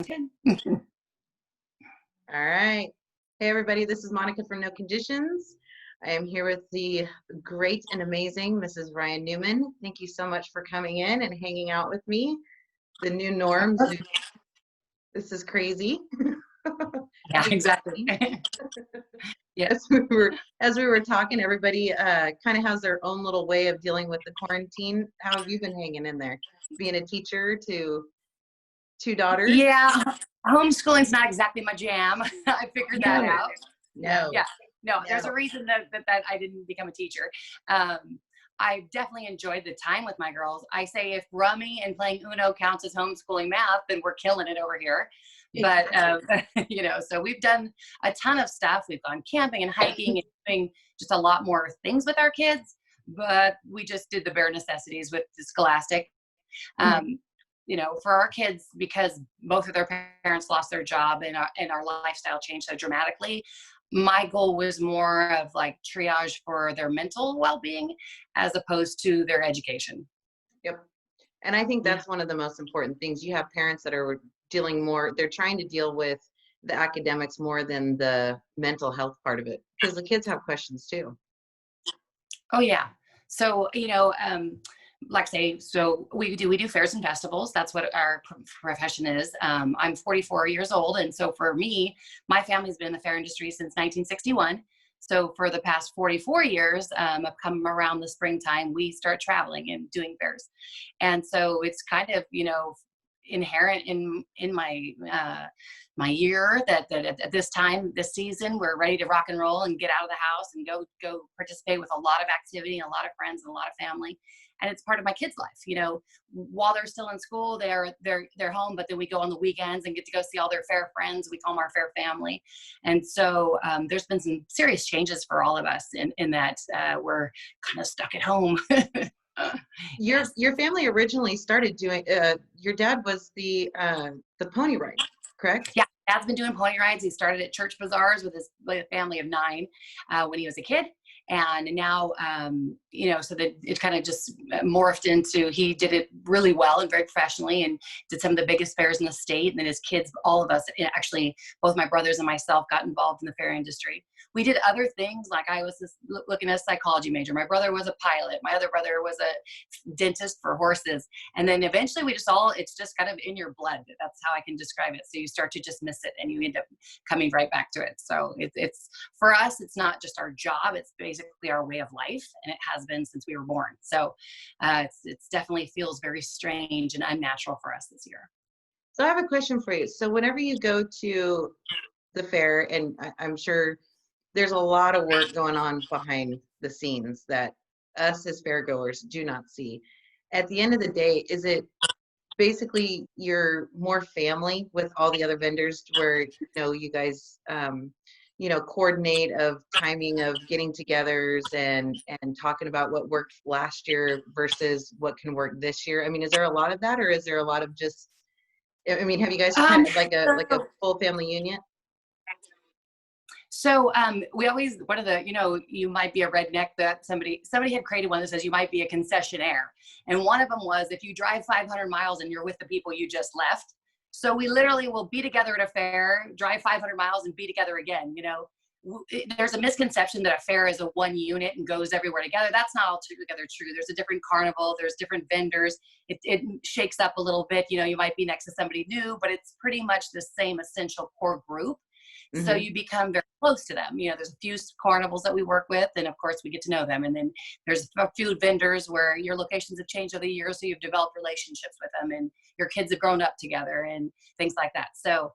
All right. Hey, everybody. This is Monica from No Conditions. I am here with the great and amazing Mrs. Ryann Newman. Thank you so much for coming in and hanging out with me. The new norms. This is crazy. Yeah, exactly. Yeah. As we were talking, everybody kind of has their own little way of dealing with the quarantine. How have you been hanging in there? Being a teacher to two daughters? Yeah, homeschooling's not exactly my jam. I figured that out. No. There's a reason that I didn't become a teacher. I definitely enjoyed the time with my girls. I say if rummy and playing Uno counts as homeschooling math, then we're killing it over here. But, so we've done a ton of stuff. We've gone camping and hiking and doing just a lot more things with our kids, but we just did the bare necessities with the Scholastic. For our kids, because both of their parents lost their job and our lifestyle changed so dramatically, my goal was more of like triage for their mental well-being as opposed to their education. Yep. And I think that's one of the most important things. You have parents that are they're trying to deal with the academics more than the mental health part of it, because the kids have questions too. Oh yeah. So, like I say, so we do fairs and festivals. That's what our profession is. I'm 44 years old. And so for me, my family's been in the fair industry since 1961. So for the past 44 years, I've come around the springtime, we start traveling and doing fairs. And so it's kind of, inherent in my my year that at this time, this season, we're ready to rock and roll and get out of the house and go participate with a lot of activity and a lot of friends and a lot of family. And it's part of my kids' life. While they're still in school, they're home, but then we go on the weekends and get to go see all their fair friends. We call them our fair family. And so there's been some serious changes for all of us in that we're kind of stuck at home. Your family originally started doing, your dad was the pony ride, correct? Yeah, Dad's been doing pony rides. He started at church bazaars with his family of 9 when he was a kid. And now, so that it kind of just morphed into, he did it really well and very professionally and did some of the biggest fairs in the state. And then his kids, all of us, actually, both my brothers and myself got involved in the fair industry. We did other things, like I was looking at a psychology major. My brother was a pilot. My other brother was a dentist for horses. And then eventually it's just kind of in your blood. That's how I can describe it. So you start to just miss it and you end up coming right back to it. So it's for us, it's not just our job. It's basically our way of life. And it has been since we were born. So it's definitely feels very strange and unnatural for us this year. So I have a question for you. So whenever you go to the fair, and I'm sure there's a lot of work going on behind the scenes that us as fairgoers do not see. At the end of the day, is it basically you're more family with all the other vendors where, you guys, coordinate of timing of getting togethers and talking about what worked last year versus what can work this year? I mean, is there a lot of that, or is there a lot of just, have you guys kind of like a full family union? So we always, one of the, you might be a redneck, that somebody had created one that says you might be a concessionaire. And one of them was, if you drive 500 miles and you're with the people you just left. So we literally will be together at a fair, drive 500 miles and be together again. There's a misconception that a fair is a one unit and goes everywhere together. That's not altogether true. There's a different carnival. There's different vendors. It shakes up a little bit. You might be next to somebody new, but it's pretty much the same essential core group. Mm-hmm. So you become very close to them. There's a few carnivals that we work with, and of course we get to know them. And then there's a few vendors where your locations have changed over the years, so you've developed relationships with them, and your kids have grown up together and things like that. So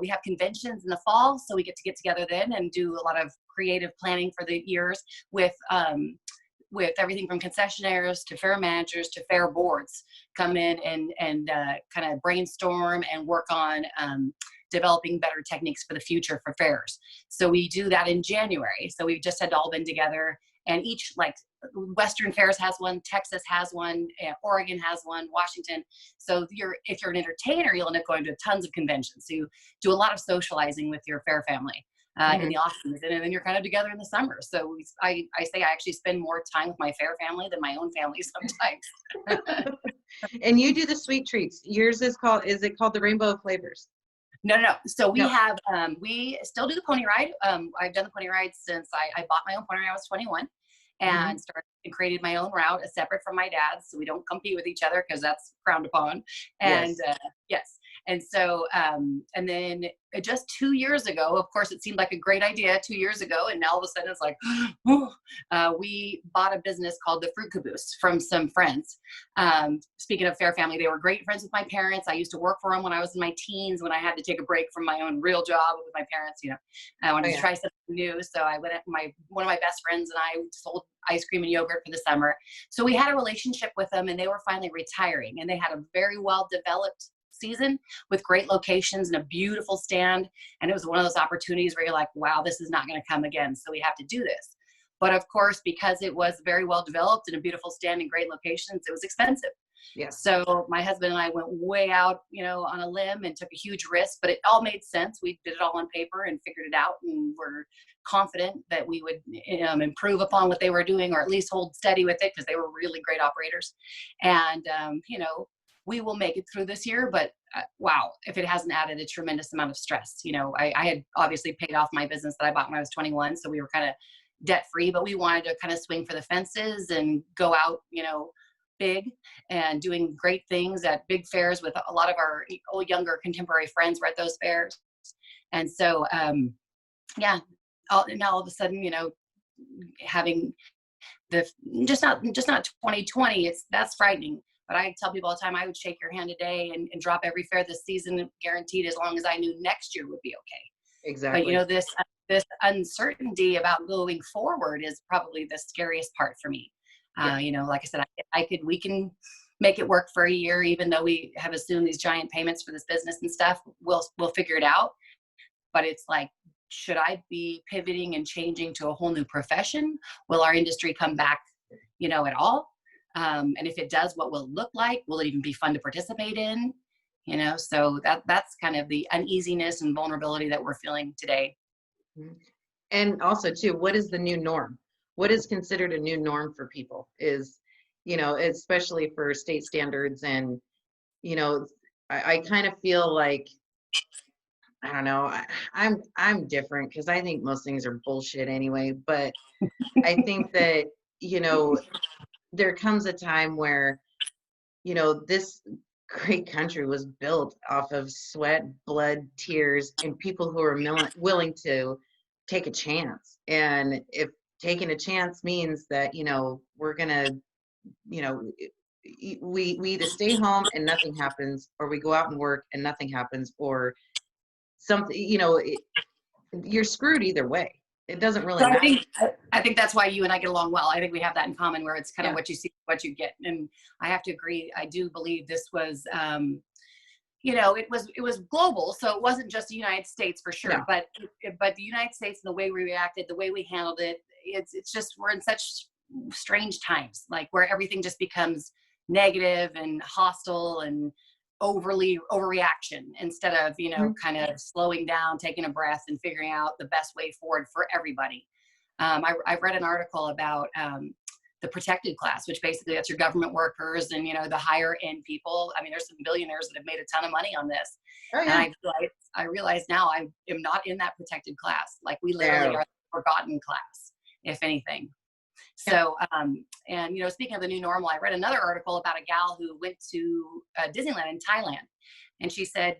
we have conventions in the fall, so we get together then and do a lot of creative planning for the years with everything from concessionaires to fair managers to fair boards come in and kind of brainstorm and work on developing better techniques for the future for fairs. So we do that in January. So we've just had all been together, and each, like, Western Fairs has one, Texas has one, Oregon has one, Washington. So if you're an entertainer, you'll end up going to tons of conventions. So you do a lot of socializing with your fair family in the off season, and then you're kind of together in the summer. So I say I actually spend more time with my fair family than my own family sometimes. And you do the sweet treats. Yours is it called the Rainbow of Flavors? No. So we No. have, we still do the pony ride. I've done the pony ride since I bought my own pony when I was 21 and started and created my own route separate from my dad's. So we don't compete with each other because that's frowned upon. And Yes. yes. And so, and then just 2 years ago, of course, it seemed like a great idea 2 years ago. And now all of a sudden it's like, we bought a business called the Fruit Caboose from some friends. Speaking of Fair Family, they were great friends with my parents. I used to work for them when I was in my teens, when I had to take a break from my own real job with my parents. I wanted to try something new. So I went at one of my best friends and I sold ice cream and yogurt for the summer. So we had a relationship with them and they were finally retiring and they had a very well developed season with great locations and a beautiful stand. And it was one of those opportunities where you're like, wow, this is not going to come again. So we have to do this. But of course, because it was very well developed and a beautiful stand and great locations, it was expensive. Yes. So my husband and I went way out, on a limb and took a huge risk, but it all made sense. We did it all on paper and figured it out. And we're confident that we would improve upon what they were doing, or at least hold steady with it because they were really great operators. And, we will make it through this year, but wow, if it hasn't added a tremendous amount of stress. I had obviously paid off my business that I bought when I was 21. So we were kind of debt free, but we wanted to kind of swing for the fences and go out, big and doing great things at big fairs with a lot of our younger contemporary friends were at those fairs. And so, now all of a sudden, having just not 2020, that's frightening. But I tell people all the time, I would shake your hand today and drop every fare this season, guaranteed, as long as I knew next year would be okay. Exactly. But this uncertainty about going forward is probably the scariest part for me. Like I said, we can make it work for a year, even though we have assumed these giant payments for this business and stuff. We'll figure it out. But it's like, should I be pivoting and changing to a whole new profession? Will our industry come back, at all? And if it does, what will it look like? Will it even be fun to participate in? So that's kind of the uneasiness and vulnerability that we're feeling today. And also too, what is the new norm? What is considered a new norm for people is, especially for state standards. And, I kind of feel like, I don't know, I'm different because I think most things are bullshit anyway. But I think that, there comes a time where, this great country was built off of sweat, blood, tears, and people who are willing to take a chance. And if taking a chance means that, we're gonna, we either stay home and nothing happens, or we go out and work and nothing happens, or something, you're screwed either way. It doesn't really matter. I think that's why you and I get along well. I think we have that in common, where it's kind of what you see, what you get. And I have to agree. I do believe this was, it was global. So it wasn't just the United States for sure, No. but the United States and the way we reacted, the way we handled it, it's just, we're in such strange times, like where everything just becomes negative and hostile and overreaction, instead of, kind of slowing down, taking a breath and figuring out the best way forward for everybody. I read an article about the protected class, which basically that's your government workers and, the higher end people. I mean, there's some billionaires that have made a ton of money on this. Oh, yeah. And I realize now I am not in that protected class. Like, we literally are the forgotten class, if anything. So, and, speaking of the new normal, I read another article about a gal who went to Disneyland in Thailand. And she said,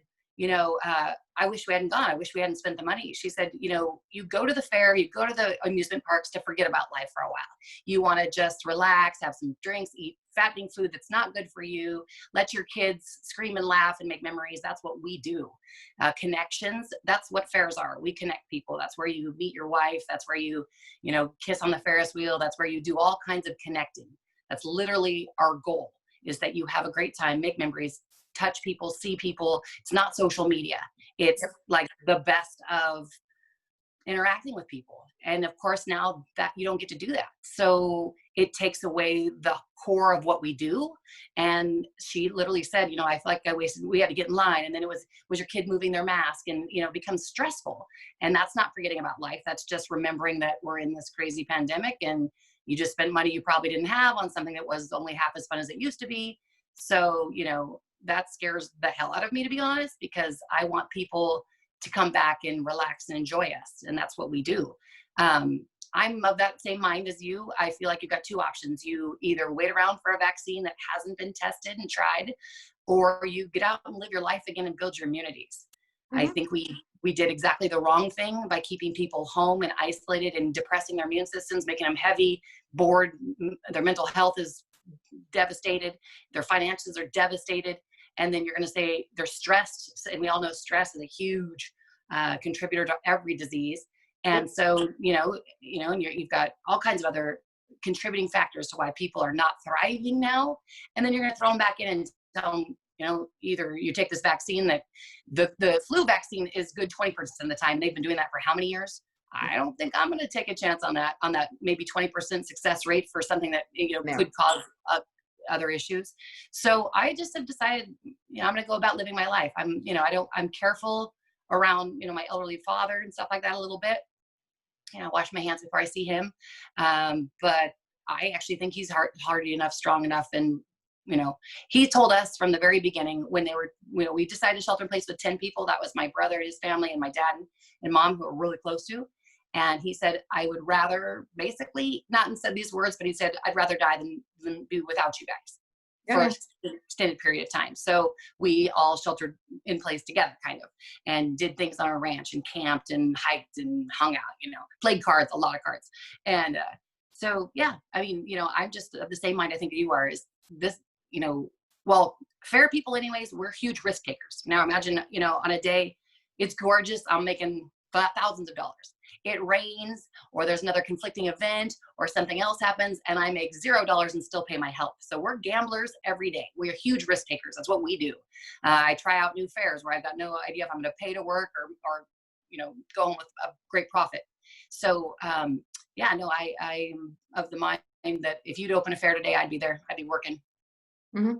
I wish we hadn't gone. I wish we hadn't spent the money. She said, you go to the fair, you go to the amusement parks to forget about life for a while. You want to just relax, have some drinks, eat fattening food that's not good for you. Let your kids scream and laugh and make memories. That's what we do. Connections, that's what fairs are. We connect people. That's where you meet your wife. That's where you, kiss on the Ferris wheel. That's where you do all kinds of connecting. That's literally our goal, is that you have a great time, make memories, touch people, see people. It's not social media. It's like the best of interacting with people. And of course, now that you don't get to do that. So it takes away the core of what we do. And she literally said, I feel like we had to get in line. And then it was your kid moving their mask, and, it becomes stressful. And that's not forgetting about life. That's just remembering that we're in this crazy pandemic and you just spent money you probably didn't have on something that was only half as fun as it used to be. So, that scares the hell out of me, to be honest, because I want people to come back and relax and enjoy us. And that's what we do. I'm of that same mind as you. I feel like you've got two options. You either wait around for a vaccine that hasn't been tested and tried, or you get out and live your life again and build your immunities. I think we did exactly the wrong thing by keeping people home and isolated and depressing their immune systems, making them heavy, bored. Their mental health is devastated. Their finances are devastated. And then you're going to say they're stressed. And we all know stress is a huge contributor to every disease. And so, and you've got all kinds of other contributing factors to why people are not thriving now. And then you're going to throw them back in and tell them, either you take this vaccine that the flu vaccine is good 20% of the time. They've been doing that for how many years? I don't think I'm going to take a chance on that maybe 20% success rate for something that, could cause other issues. So I just have decided, I'm going to go about living my life. I'm careful around, my elderly father and stuff like that a little bit. Wash my hands before I see him. But I actually think he's hardy enough, strong enough. And, he told us from the very beginning when we decided to shelter in place with 10 people. That was my brother, his family, and my dad and mom, who were really close to. And he said, I would rather, basically, not said these words, but he said, I'd rather die than be without you guys for an extended period of time. So we all sheltered in place together, kind of, and did things on our ranch and camped and hiked and hung out, played cards, a lot of cards. And so, yeah, I'm just of the same mind I think you are, is this, fair people anyways, we're huge risk takers. Now imagine, on a day, it's gorgeous, I'm making thousands of dollars. It rains, or there's another conflicting event, or something else happens, and I make $0 and still pay my health. So we're gamblers every day. We are huge risk takers. That's what we do. I try out new fairs where I've got no idea if I'm going to pay to work or go home with a great profit. So I'm of the mind that if you'd open a fair today, I'd be there. I'd be working. Mm-hmm.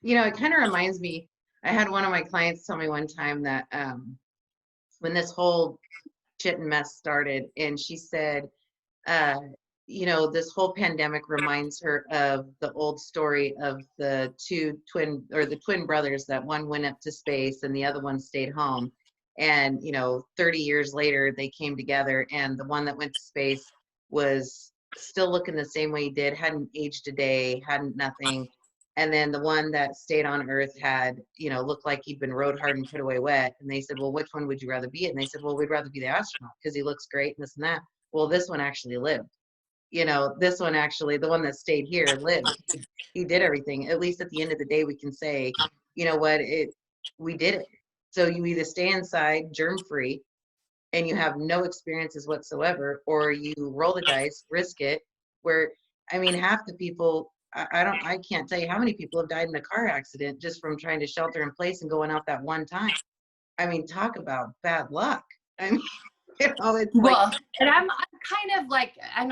It kind of reminds me, I had one of my clients tell me one time that when this whole shit and mess started, and she said, this whole pandemic reminds her of the old story of the twin brothers, that one went up to space and the other one stayed home. And, 30 years later, they came together, and the one that went to space was still looking the same way he did, hadn't aged a day, hadn't nothing. And then the one that stayed on Earth had, looked like he'd been rode hard and put away wet. And they said, well, which one would you rather be? And they said, well, we'd rather be the astronaut because he looks great and this and that. Well, this one actually lived. This one actually, the one that stayed here lived. He did everything. At least at the end of the day, we can say, we did it. So you either stay inside germ-free and you have no experiences whatsoever, or you roll the dice, risk it, half the people, I can't tell you how many people have died in a car accident just from trying to shelter in place and going out that one time. Talk about bad luck. It's and I'm kind of like, I'm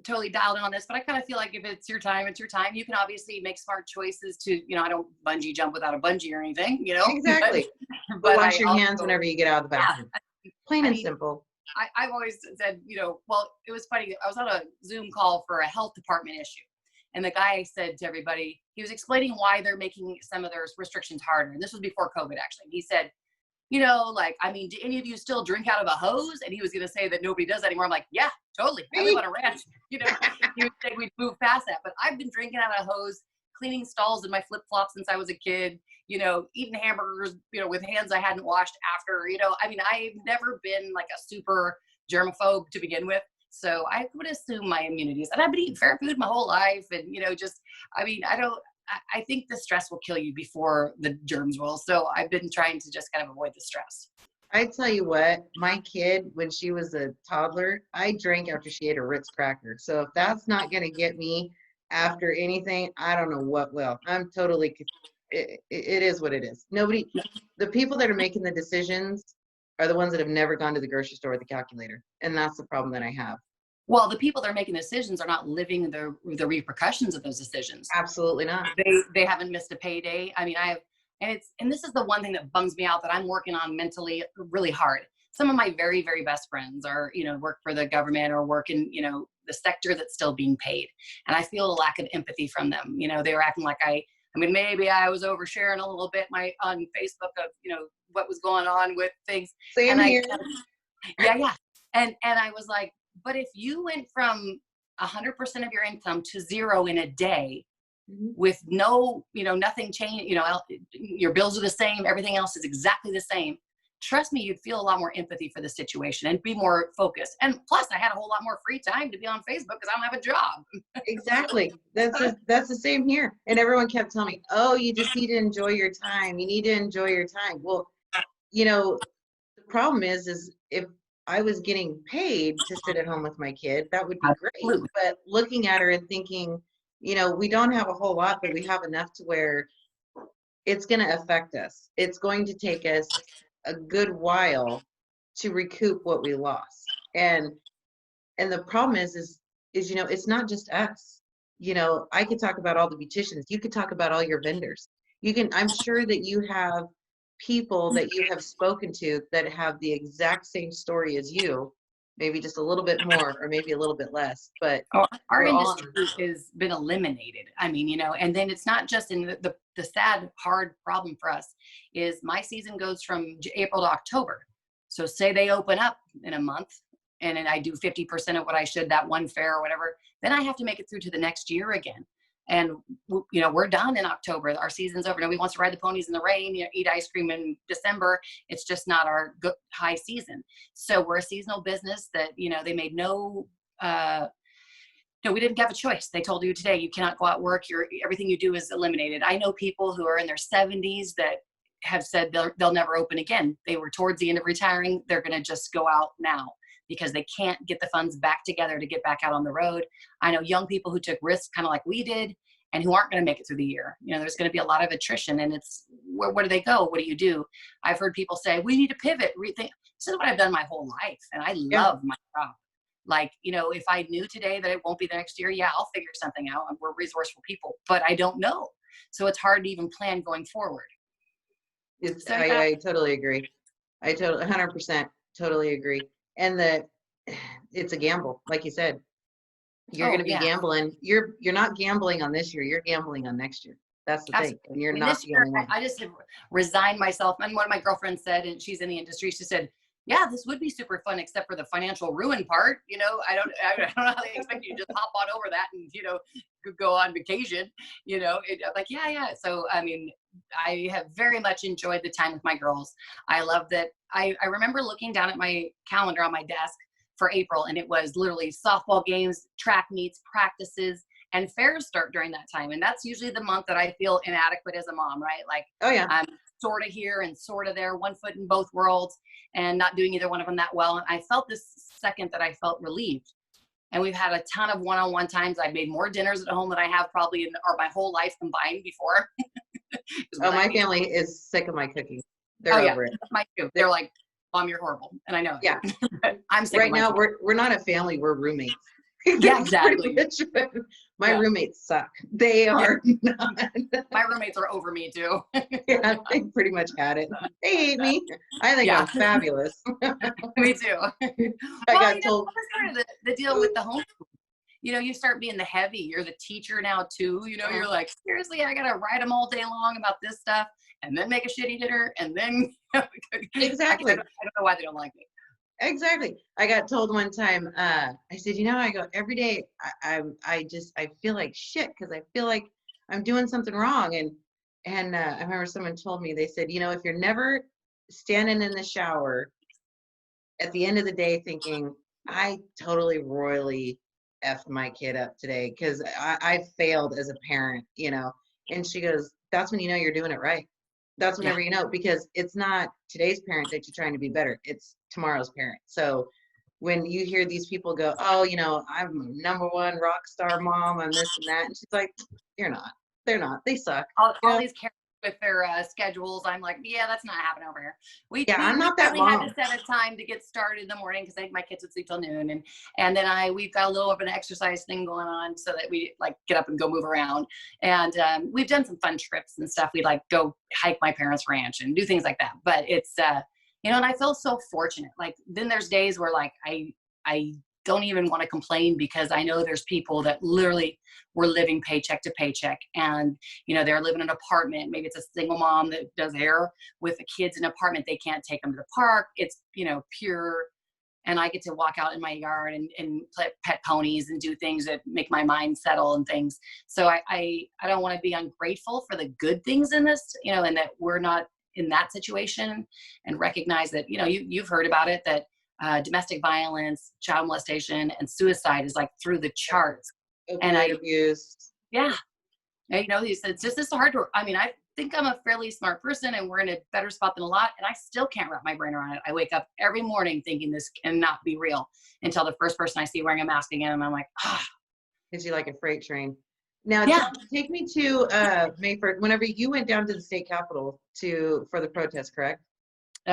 totally dialed in on this, but I kind of feel like if it's your time, it's your time. You can obviously make smart choices to, I don't bungee jump without a bungee or anything, Exactly. But wash your hands whenever you get out of the bathroom. Yeah, plain and simple. I've always said, it was funny. I was on a Zoom call for a health department issue. And the guy said to everybody, he was explaining why they're making some of their restrictions harder. And this was before COVID, actually. He said, do any of you still drink out of a hose? And he was going to say that nobody does that anymore. I'm like, yeah, totally. I live on a ranch. He would say we'd move past that. But I've been drinking out of a hose, cleaning stalls in my flip-flops since I was a kid, eating hamburgers, with hands I hadn't washed after, I've never been like a super germaphobe to begin with. So I would assume my immunities, and I've been eating fair food my whole life. And, I think the stress will kill you before the germs will. So I've been trying to just kind of avoid the stress. I tell you what, my kid, when she was a toddler, I drank after she ate a Ritz cracker. So if that's not going to get me after anything, I don't know what will. I'm totally, it is what it is. The people that are making the decisions are the ones that have never gone to the grocery store with a calculator. And that's the problem that I have. Well, the people that are making decisions are not living the repercussions of those decisions. Absolutely not. They haven't missed a payday. And this is the one thing that bums me out that I'm working on mentally really hard. Some of my very, very best friends are, work for the government or work in, the sector that's still being paid. And I feel a lack of empathy from them. They were acting like I I mean, maybe I was oversharing a little bit on Facebook of, what was going on with things. Same And here. yeah. And I was like, but if you went from 100% of your income to zero in a day, with no, nothing changed, your bills are the same, everything else is exactly the same. Trust me, you'd feel a lot more empathy for the situation and be more focused. And plus, I had a whole lot more free time to be on Facebook because I don't have a job. Exactly. That's the same here. And everyone kept telling me, oh, you just need to enjoy your time. You need to enjoy your time. Well, the problem is if I was getting paid to sit at home with my kid, that would be great. Absolutely. But looking at her and thinking, we don't have a whole lot, but we have enough to where it's going to affect us. It's going to take us a good while to recoup what we lost. And the problem is it's not just us. I could talk about all the beauticians. You could talk about all your vendors. I'm sure that you have people that you have spoken to that have the exact same story as you, maybe just a little bit more or maybe a little bit less, but our industry has been eliminated. I mean, and then it's not just in the sad, hard problem for us is my season goes from April to October. So say they open up in a month and then I do 50% of what I should that one fair or whatever, then I have to make it through to the next year again. And, we're done in October. Our season's over. Nobody wants to ride the ponies in the rain, eat ice cream in December. It's just not our good high season. So we're a seasonal business that, they made no, we didn't have a choice. They told you today, you cannot go out work. Everything you do is eliminated. I know people who are in their 70s that have said they'll never open again. They were towards the end of retiring. They're going to just go out now because they can't get the funds back together to get back out on the road. I know young people who took risks kind of like we did and who aren't going to make it through the year. There's going to be a lot of attrition and it's where do they go? What do you do? I've heard people say, we need to pivot, rethink. This is what I've done my whole life. And I love my job. Like, if I knew today that it won't be the next year, yeah, I'll figure something out. And we're resourceful people, but I don't know. So it's hard to even plan going forward. I totally agree. I 100% totally agree. And it's a gamble, like you said. You're going to be gambling. You're not gambling on this year. You're gambling on next year. That's the thing. And you're not the only one. I just have resigned myself. And one of my girlfriends said, and she's in the industry, she said, yeah, this would be super fun, except for the financial ruin part. I don't know how they expect you to just hop on over that and, go on vacation, like, yeah. So, I mean, I have very much enjoyed the time with my girls. I love that. I remember looking down at my calendar on my desk for April, and it was literally softball games, track meets, practices, and fairs start during that time. And that's usually the month that I feel inadequate as a mom, right? Like, oh yeah, I'm sort of here and sort of there, one foot in both worlds and not doing either one of them that well. And I felt this second that I felt relieved. And we've had a ton of one-on-one times. I've made more dinners at home than I have probably my whole life combined before. My family is sick of my cooking. They're over it. Mine too. They're like, Mom, you're horrible. And I know. Yeah. I'm sick right now, we're not a family. We're roommates. Yeah, exactly. My roommates suck. They are not. My roommates are over me too. Yeah, they pretty much had it. They hate me. I think I'm fabulous. Me too. I got told. That's part of the deal with the homeschool. You start being the heavy. You're the teacher now too. You're like, seriously, I gotta write them all day long about this stuff, and then make a shitty dinner, and then exactly. I don't know why they don't like me. Exactly. I got told one time, I said, I go every day, I feel like shit because I feel like I'm doing something wrong. And I remember someone told me, they said, if you're never standing in the shower at the end of the day thinking, I totally royally effed my kid up today because I failed as a parent, and she goes, that's when you're doing it right. That's whenever because it's not today's parent that you're trying to be better. It's tomorrow's parent. So when you hear these people go, oh, I'm number one rock star mom, I'm this and that. And she's like, you're not. They're not. They suck. All these parents with their schedules, I'm like, yeah, that's not happening over here. I'm not that mom. Had to set a time to get started in the morning because I think my kids would sleep till noon, and then we've got a little of an exercise thing going on so that we like get up and go move around, and we've done some fun trips and stuff. We like go hike my parents' ranch and do things like that. But it's and I feel so fortunate. Like then there's days where like I don't even want to complain, because I know there's people that literally were living paycheck to paycheck, and, you know, they're living in an apartment. Maybe it's a single mom that does hair with the kids in an apartment. They can't take them to the park. It's, you know, pure. And I get to walk out in my yard and play pet ponies and do things that make my mind settle and things. So I don't want to be ungrateful for the good things in this, you know, and that we're not in that situation, and recognize that, you know, you've heard about it, that domestic violence, child molestation, and suicide is like through the charts. And Opioid abuse. yeah, and, you know, it's just hard to, I mean, I think I'm a fairly smart person and we're in a better spot than a lot, and I still can't wrap my brain around it. I wake up every morning thinking this cannot be real, until the first person I see wearing a mask again, and I'm like, ah. Is you like a freight train? Now, Yeah. take me to May 1st, whenever you went down to the state capitol for the protest, correct?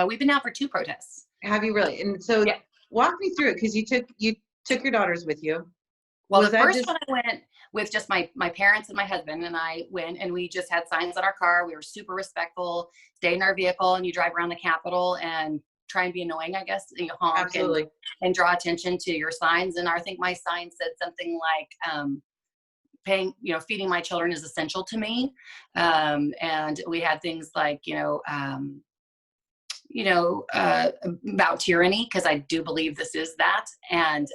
We've been down for 2 protests. Have you really? And so Yeah. walk me through it, because you took your daughters with you. Well, Was the that first just- one I went with just my parents and my husband, and I went, and we just had signs on our car. We were super respectful, stayed in our vehicle, and you drive around the Capitol and try and be annoying, I guess, you know, honk Absolutely. and draw attention to your signs. And I think my sign said something like, feeding my children is essential to me. And we had things like, about tyranny, because I do believe this is that. And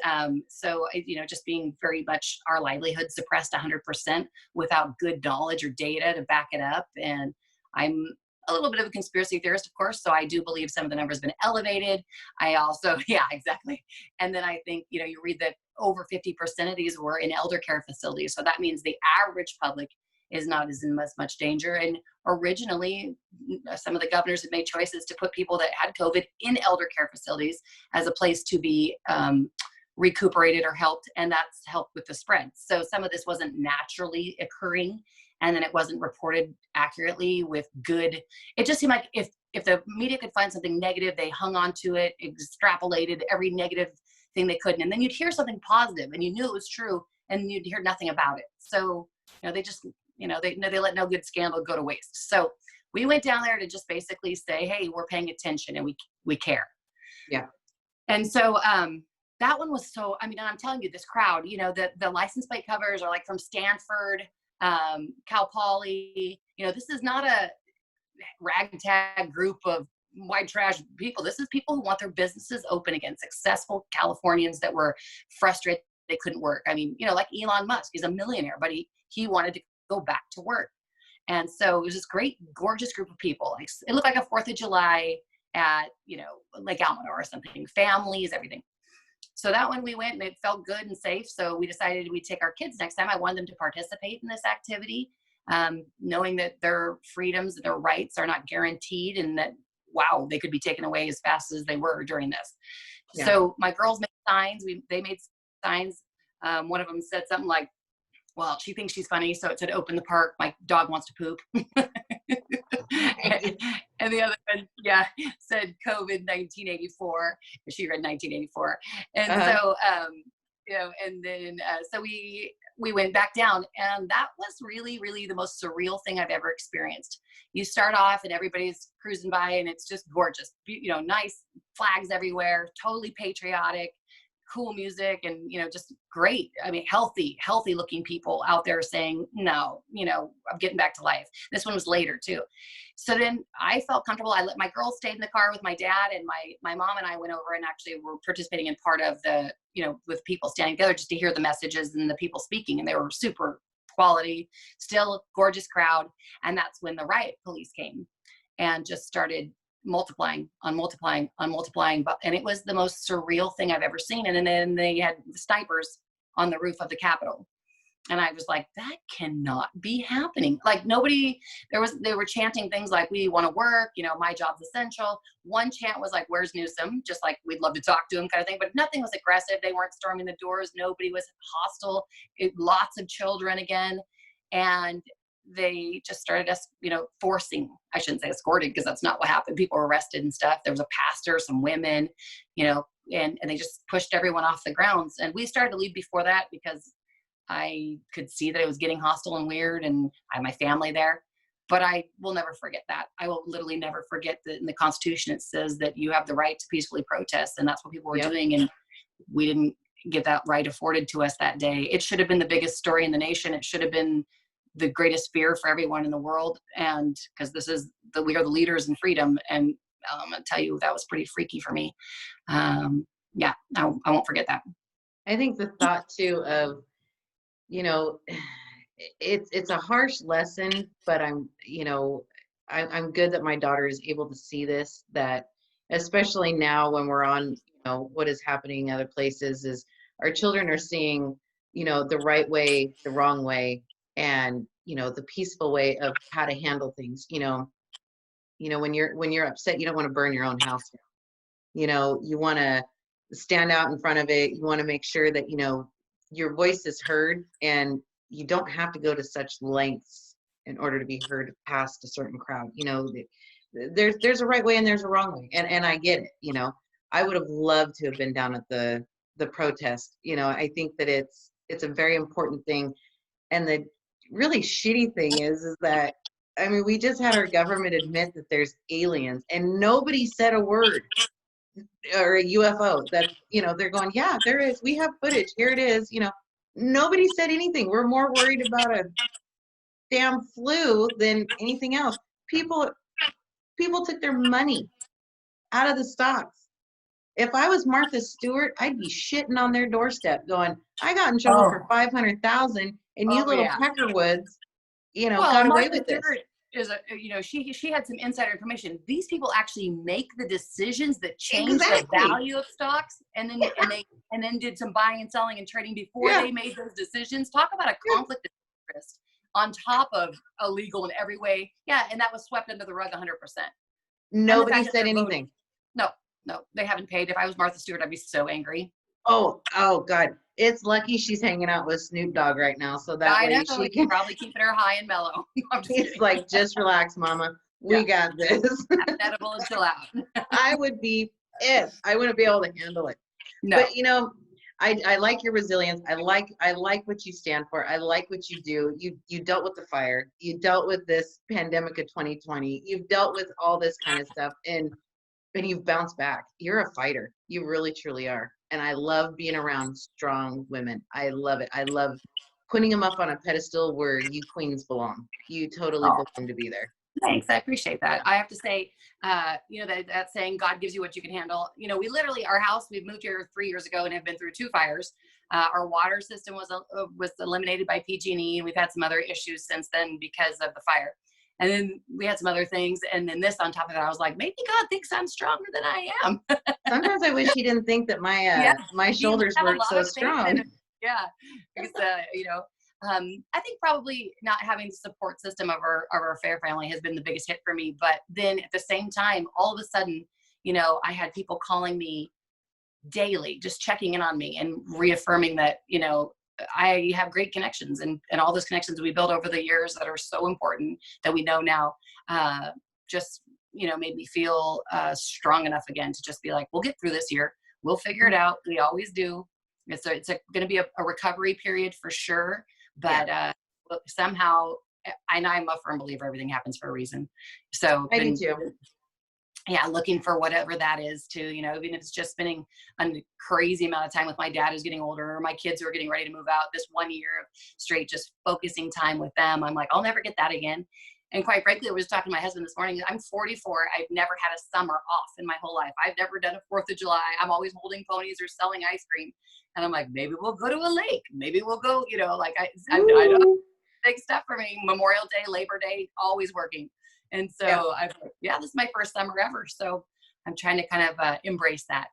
so, just being very much our livelihood suppressed 100% without good knowledge or data to back it up. And I'm a little bit of a conspiracy theorist, of course, so I do believe some of the numbers have been elevated. I also, yeah, exactly. And then I think, you read that over 50% of these were in elder care facilities. So that means the average public is not as in as much danger. And originally, some of the governors had made choices to put people that had COVID in elder care facilities as a place to be recuperated or helped, and that's helped with the spread. So some of this wasn't naturally occurring, and then it wasn't reported accurately with good. It just seemed like if the media could find something negative, they hung on to it, extrapolated every negative thing they could, and then you'd hear something positive, and you knew it was true, and you'd hear nothing about it. So they just they let no good scandal go to waste. So we went down there to just basically say, hey, we're paying attention and we care. Yeah. And so that one was so, and I'm telling you, this crowd, the license plate covers are like from Stanford, Cal Poly. This is not a ragtag group of white trash people. This is people who want their businesses open again, successful Californians that were frustrated they couldn't work. Like Elon Musk, he's a millionaire, but he wanted to go back to work. And so it was this great, gorgeous group of people. Like, it looked like a 4th of July at, Lake Almanor or something, families, everything. So that one we went and it felt good and safe. So we decided we'd take our kids next time. I wanted them to participate in this activity, knowing that their freedoms, their rights are not guaranteed, and that, wow, they could be taken away as fast as they were during this. Yeah. So my girls made signs. They made signs. One of them said something like, well, she thinks she's funny, so it said, open the park, my dog wants to poop. And the other one, said COVID 1984. She read 1984. And so, and then, so we went back down, and that was really, really the most surreal thing I've ever experienced. You start off and everybody's cruising by and it's just gorgeous, nice flags everywhere, totally patriotic, cool music, and just great. Healthy looking people out there saying, no, I'm getting back to life. This one was later too. So then I felt comfortable. I let my girls stay in the car with my dad, and my mom and I went over and actually were participating in part of the, with people standing together just to hear the messages and the people speaking, and they were super quality, still gorgeous crowd. And that's when the riot police came and just started multiplying, and it was the most surreal thing I've ever seen. And then they had the snipers on the roof of the Capitol, and I was like, that cannot be happening. Like, they were chanting things like, we want to work, my job's essential. One chant was like, where's Newsom? Just like, we'd love to talk to him kind of thing, but nothing was aggressive. They weren't storming the doors. Nobody was hostile. Lots of children again. And they just started us, forcing, I shouldn't say escorted, because that's not what happened. People were arrested and stuff. There was a pastor, some women, and they just pushed everyone off the grounds. And we started to leave before that because I could see that it was getting hostile and weird, and I had my family there. But I will never forget that. I will literally never forget that in the Constitution it says that you have the right to peacefully protest, and that's what people were doing. And we didn't, get that right afforded to us that day. It should have been the biggest story in the nation. It should have been the greatest fear for everyone in the world. And because we are the leaders in freedom. And I'm going to tell you, that was pretty freaky for me. Yeah, I won't forget that. I think the thought too of, you know, it's a harsh lesson, but I'm good that my daughter is able to see this, that especially now when we're on, what is happening in other places, is our children are seeing, the right way, the wrong way, and, the peaceful way of how to handle things. When you're upset, you don't want to burn your own house down. You want to stand out in front of it. You want to make sure that, your voice is heard, and you don't have to go to such lengths in order to be heard past a certain crowd. There's a right way and there's a wrong way. And I get it. I would have loved to have been down at the protest. I think that it's a very important thing. And the really shitty thing is that, I mean, we just had our government admit that there's aliens, and nobody said a word, or a UFO, that, they're going, yeah, there is. We have footage. Here it is. Nobody said anything. We're more worried about a damn flu than anything else. People took their money out of the stocks. If I was Martha Stewart, I'd be shitting on their doorstep going, I got in trouble for 500,000 and you little Peckerwoods, got away with this. Is she had some insider information. These people actually make the decisions that change the value of stocks, and then did some buying and selling and trading before they made those decisions. Talk about a conflict of interest on top of illegal in every way. Yeah, and that was swept under the rug 100%. Nobody said anything. No, they haven't paid. If I was Martha Stewart, I'd be so angry. Oh God. It's lucky she's hanging out with Snoop Dogg right now, so that way she can probably keeping her high and mellow. It's like, just relax, mama. We got this. Edible and chill out. I would be pissed. I wouldn't be able to handle it. No. But I like your resilience. I like what you stand for. I like what you do. You dealt with the fire. You dealt with this pandemic of 2020. You've dealt with all this kind of stuff, and you've bounced back. You're a fighter. You really, truly are. And I love being around strong women. I love it. I love putting them up on a pedestal where you queens belong. You totally belong to be there. Thanks. I appreciate that. I have to say, that saying, God gives you what you can handle. We literally, our house, we've moved here 3 years ago and have been through 2 fires. Our water system was eliminated by PG&E, and we've had some other issues since then because of the fire. And then we had some other things. And then this on top of it, I was like, maybe God thinks I'm stronger than I am. Sometimes I wish he didn't think that my shoulders were so strong. Yeah. Because, I think probably not having the support system of our fair family has been the biggest hit for me. But then at the same time, all of a sudden, I had people calling me daily, just checking in on me and reaffirming that, I have great connections, and all those connections we built over the years that are so important that we know now, just, made me feel strong enough again to just be like, we'll get through this year. We'll figure it out. We always do. It's going to be a recovery period for sure. But somehow, I'm a firm believer everything happens for a reason. So I do too. Yeah, looking for whatever that is to, even if it's just spending a crazy amount of time with my dad who's getting older, or my kids who are getting ready to move out, this 1 year of straight just focusing time with them. I'm like, I'll never get that again. And quite frankly, I was talking to my husband this morning. I'm 44. I've never had a summer off in my whole life. I've never done a 4th of July. I'm always holding ponies or selling ice cream. And I'm like, maybe we'll go to a lake. Maybe we'll go, I know big stuff for me. Memorial Day, Labor Day, always working. And so this is my first summer ever. So I'm trying to kind of embrace that.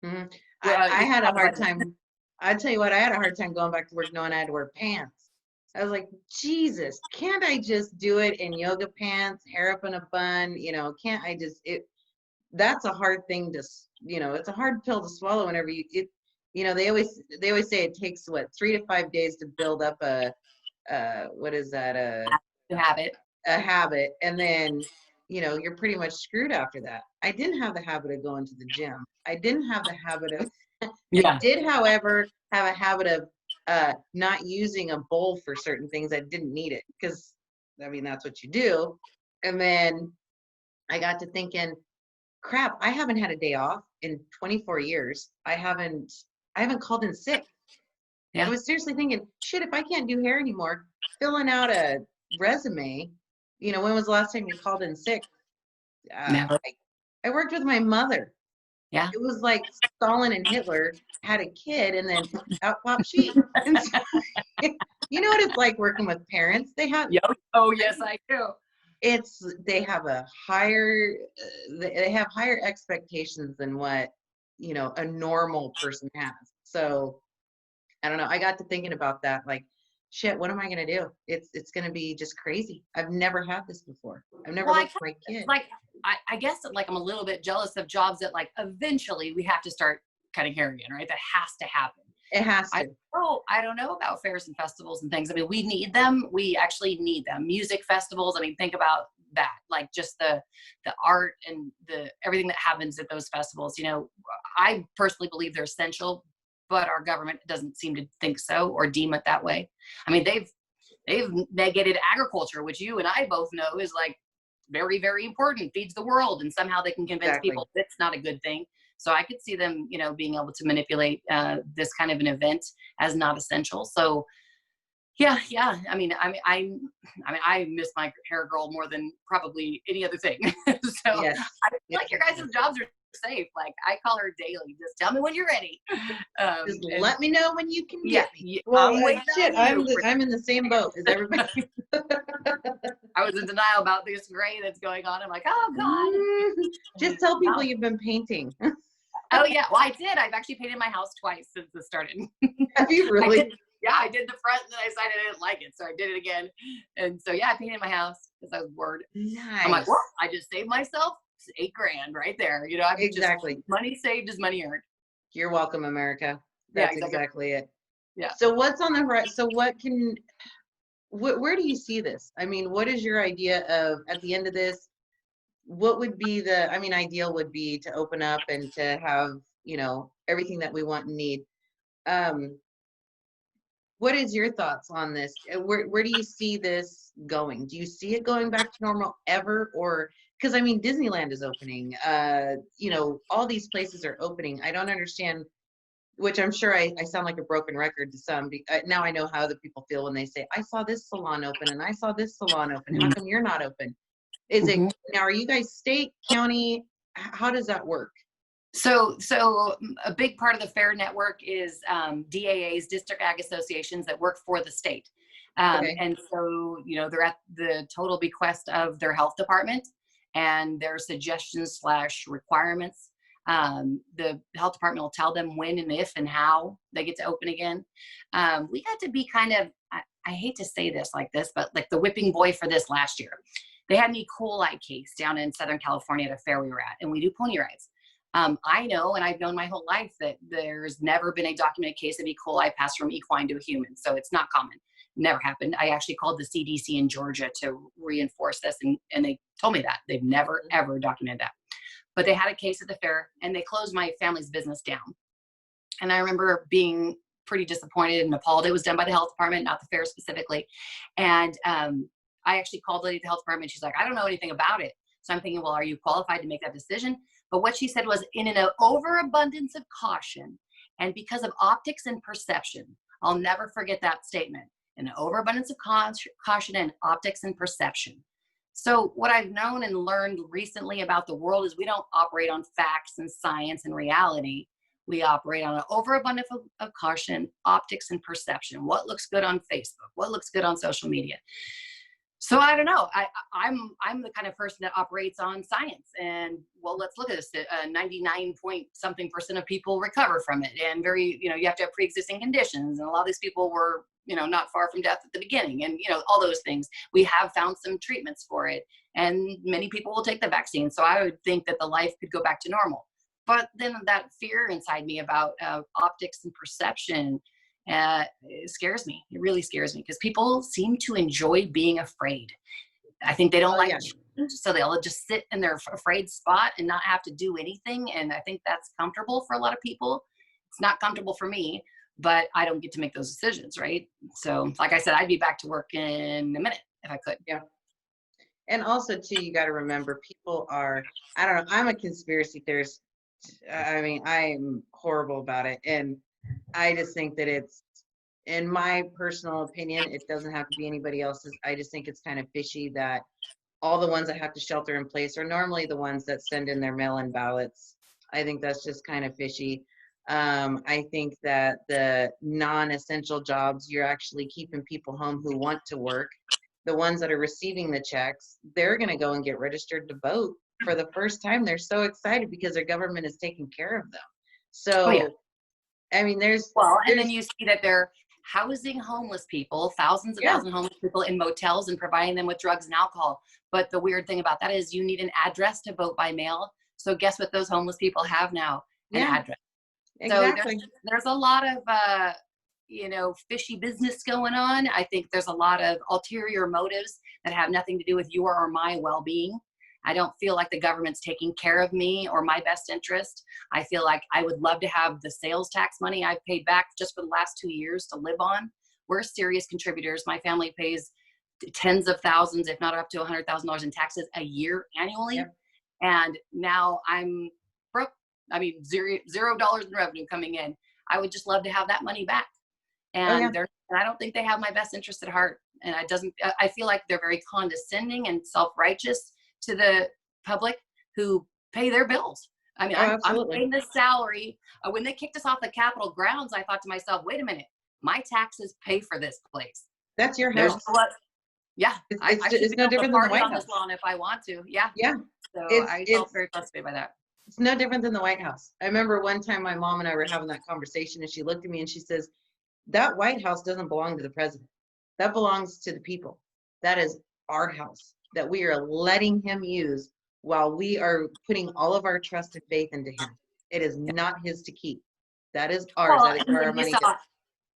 Mm-hmm. I had a hard time. I tell you what, I had a hard time going back to work knowing I had to wear pants. I was like, Jesus, can't I just do it in yoga pants, hair up in a bun? Can't I just, that's a hard thing to, it's a hard pill to swallow whenever they always say it takes 3 to 5 days to build up a habit. A habit, and then you're pretty much screwed after that. I didn't have the habit of going to the gym. I didn't have the habit of I did, however, have a habit of not using a bowl for certain things. I didn't need it, because that's what you do. And then I got to thinking, crap, I haven't had a day off in 24 years. I haven't I haven't called in sick. I Yeah. was seriously thinking, shit, if I can't do hair anymore, filling out a resume, when was the last time you called in sick? Never. I worked with my mother. Yeah. It was like Stalin and Hitler had a kid and then out popped she. And so, you know what it's like working with parents? Oh, yes, I do. They have a higher, they have higher expectations than what, a normal person has. So I don't know. I got to thinking about that. Like, shit, what am I gonna do? It's gonna be just crazy. I've never had this before. I've never Well, looked for my kid. like, I guess that, like, I'm a little bit jealous of jobs that, like, eventually we have to start cutting hair again, right? That has to happen. It has to. I don't know about fairs and festivals and things. I mean, we need them. We actually need them. Music festivals. I mean, think about that. Like, just the art and the everything that happens at those festivals. I personally believe they're essential, but our government doesn't seem to think so or deem it that way. I mean, they've negated agriculture, which you and I both know is, like, very, very important, feeds the world, and somehow they can convince Exactly. people that's not a good thing. So I could see them, being able to manipulate this kind of an event as not essential. So yeah. I mean, I miss my hair girl more than probably any other thing. So Yes. I feel like your guys' jobs are safe. Like, I call her daily. Just tell me when you're ready. Just let me know when you can Yeah, get me. well, I'm waiting shit, on you. I'm in the same boat as everybody. I was in denial about this gray that's going on. I'm like, oh God. Just tell people you've been painting. Oh yeah, well, I did. I've actually painted my house twice since this started. Have you really? I did the front, and then I decided I didn't like it, so I did it again. And so yeah, I painted my house because I was bored. Nice. I'm like, well, I just saved myself $8,000 right there. I'm Exactly. just money saved is money earned. You're welcome, America. That's exactly it. Yeah. So what's on the horizon? So where do you see this? I mean, what is your idea of, at the end of this, what would be ideal would be to open up and to have, everything that we want and need. What is your thoughts on this? Where do you see this going? Do you see it going back to normal ever? Or, because Disneyland is opening, all these places are opening. I don't understand, which I'm sure I sound like a broken record to some. Now I know how other people feel when they say, I saw this salon open and I saw this salon open. How come you're not open? Is it, now, are you guys state, county? How does that work? So a big part of the fair network is DAAs, District Ag Associations, that work for the state. Okay. And so, they're at the total bequest of their health department and their suggestions / requirements. The health department will tell them when and if and how they get to open again. We got to be kind of, I hate to say this like this, but like the whipping boy for this last year. They had an E. coli case down in Southern California at a fair we were at, and we do pony rides. I know, and I've known my whole life, that there's never been a documented case of E. coli passed from equine to a human. So it's not common. Never happened. I actually called the CDC in Georgia to reinforce this, and they told me that. They've never, ever documented that. But they had a case at the fair, and they closed my family's business down. And I remember being pretty disappointed and appalled. It was done by the health department, not the fair specifically. And I actually called the lady at the health department. She's like, I don't know anything about it. So I'm thinking, well, are you qualified to make that decision? But what she said was, in an overabundance of caution and because of optics and perception. I'll never forget that statement. An overabundance of caution and optics and perception. So what I've known and learned recently about the world is we don't operate on facts and science and reality. We operate on an overabundance of caution, optics, and perception. What looks good on Facebook? What looks good on social media? So I don't know. I'm the kind of person that operates on science, and well, let's look at this. 99 point something % of people recover from it, and you have to have pre-existing conditions, and a lot of these people were, not far from death at the beginning, and all those things. We have found some treatments for it, and many people will take the vaccine. So I would think that the life could go back to normal. But then that fear inside me about optics and perception. It scares me. It really scares me because people seem to enjoy being afraid. I think they don't like change, so they'll just sit in their afraid spot and not have to do anything. And I think that's comfortable for a lot of people. It's not comfortable for me, but I don't get to make those decisions, right? So, like I said, I'd be back to work in a minute if I could. Yeah. And also, too, you got to remember, people are, I don't know, I'm a conspiracy theorist. I'm horrible about it. And I just think that it's, in my personal opinion, it doesn't have to be anybody else's. I just think it's kind of fishy that all the ones that have to shelter in place are normally the ones that send in their mail-in ballots. I think that's just kind of fishy. I think that the non-essential jobs, you're actually keeping people home who want to work. The ones that are receiving the checks, they're going to go and get registered to vote for the first time. They're so excited because their government is taking care of them. Oh yeah. So, I mean, Well, and then there's, you see that they're housing homeless people, thousands and yeah, thousands of homeless people in motels and providing them with drugs and alcohol. But the weird thing about that is you need an address to vote by mail. So guess what those homeless people have now? An yeah, address. So exactly. there's a lot of fishy business going on. I think there's a lot of ulterior motives that have nothing to do with your or my well-being. I don't feel like the government's taking care of me or my best interest. I feel like I would love to have the sales tax money I've paid back just for the last 2 years to live on. We're serious contributors. My family pays tens of thousands, if not up to $100,000 in taxes a year annually. Yep. And now I'm broke. I mean, $0 in revenue coming in. I would just love to have that money back. Oh yeah. And I don't think they have my best interest at heart. And I feel like they're very condescending and self-righteous to the public who pay their bills. I mean, Oh, I'm absolutely. paying this salary. When they kicked us off the Capitol grounds, I thought to myself, wait a minute, my taxes pay for this place. That's your There's house. what, yeah, I should It's be no able to different than the party White on this House. lawn if I want to. Yeah. Yeah. So It's I felt it's very frustrated by that. it's no different than the White House. I remember one time my mom and I were having that conversation and she looked at me and she says, that White House doesn't belong to the president. That belongs to the people. That is our house that we are letting him use while we are putting all of our trust and faith into him. It is not his to keep. That is ours. Well, That is and where our then you money saw goes.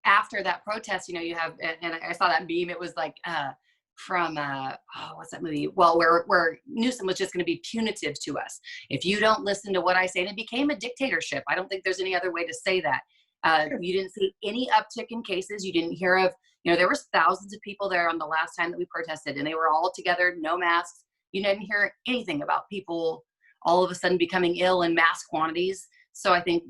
after that protest, you have, and I saw that meme. It was like from what's that movie? Well, where Newsom was just going to be punitive to us if you don't listen to what I say, and it became a dictatorship. I don't think there's any other way to say that. Sure. You didn't see any uptick in cases. You didn't hear of, there was thousands of people there on the last time that we protested, and they were all together, no masks. You didn't hear anything about people all of a sudden becoming ill in mass quantities. So I think,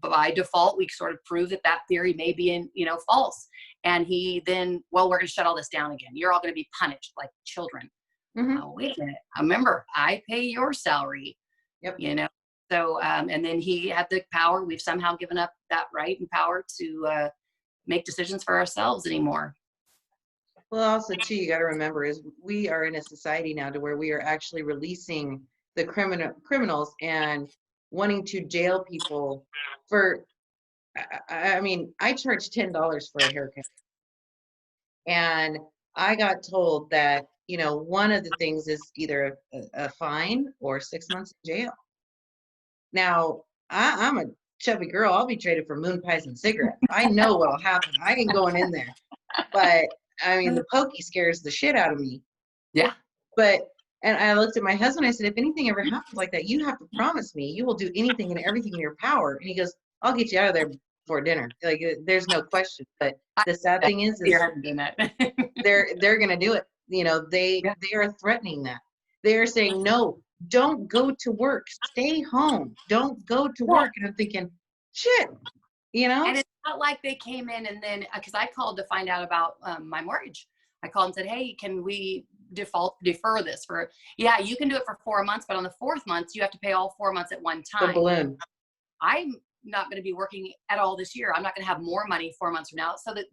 by default, we sort of prove that theory may be false. And he then, well, we're going to shut all this down again. You're all going to be punished like children. Mm-hmm. Wait a minute. Remember, I pay your salary. Yep. So, and then he had the power. We've somehow given up that right and power to make decisions for ourselves anymore. Well, also too, you got to remember is we are in a society now to where we are actually releasing the criminals and wanting to jail people for. I mean, I charge $10 for a haircut, and I got told that one of the things is either a fine or 6 months in jail. Now, I'm a chubby girl. I'll be traded for moon pies and cigarettes. I know what'll happen. I ain't going in there. But I mean, the pokey scares the shit out of me. Yeah. And I looked at my husband. I said, if anything ever happens like that, you have to promise me you will do anything and everything in your power. And he goes, I'll get you out of there before dinner. Like, there's no question. But the sad thing is they're gonna do it. They are threatening that. They are saying, no, don't go to work. Stay home. Don't go to work. And I'm thinking, shit. And it's not like they came in and then, because I called to find out about my mortgage. I called and said, hey, can we defer this for, yeah, you can do it for 4 months, but on the 4th month, you have to pay all 4 months at one time. The balloon. I'm not going to be working at all this year. I'm not going to have more money 4 months from now. So the